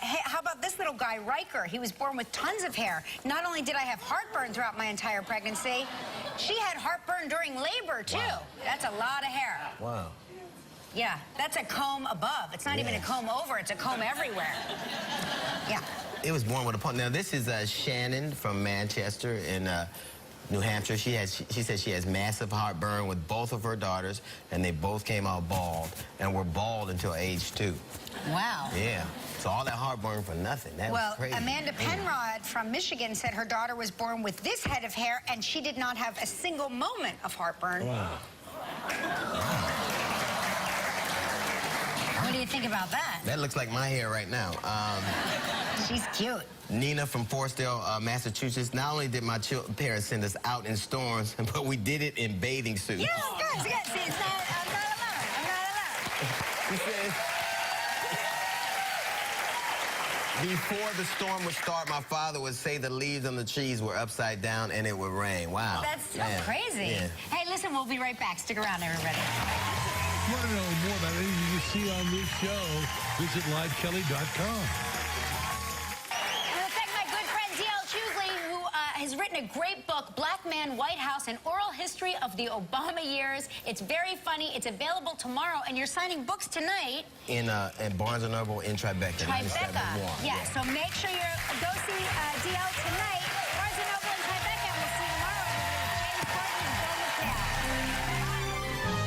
Speaker 2: Hey, how about this little guy, Riker? He was born with tons of hair. Not only did I have heartburn throughout my entire pregnancy, she had heartburn during labor, too. Wow. That's a lot of hair.
Speaker 3: Wow.
Speaker 2: Yeah, that's a comb above. It's not even a comb over, it's a comb everywhere. Yeah.
Speaker 3: It was born with a pun. Now, this is Shannon from Manchester, and New Hampshire. She said she has massive heartburn with both of her daughters, and they both came out bald, and were bald until age 2.
Speaker 2: Wow.
Speaker 3: Yeah. So all that heartburn for nothing. That was crazy.
Speaker 10: Amanda Penrod from Michigan said her daughter was born with this head of hair, and she did not have a single moment of heartburn.
Speaker 3: Wow.
Speaker 2: What do you think about that?
Speaker 3: That looks like my hair right now.
Speaker 2: She's cute.
Speaker 3: Nina from Forestdale, Massachusetts. Not only did my parents send us out in storms, but we did it in bathing suits.
Speaker 2: Yes, good. See, it's not, I'm not alone. I'm not alone.
Speaker 3: She says, before the storm would start, my father would say the leaves on the trees were upside down and it would rain. Wow.
Speaker 2: That's so crazy.
Speaker 3: Yeah.
Speaker 2: Hey, listen, we'll be right back. Stick around, everybody.
Speaker 1: If you want to know more about anything you see on this show, visit livekelly.com.
Speaker 2: In fact, my good friend D.L. Hughley, who has written a great book, Black Man, White House, an oral history of the Obama years. It's very funny. It's available tomorrow, and you're signing books tonight.
Speaker 3: In Barnes & Noble in Tribeca.
Speaker 2: Tribeca. Yeah, so make sure you go see D.L. tonight.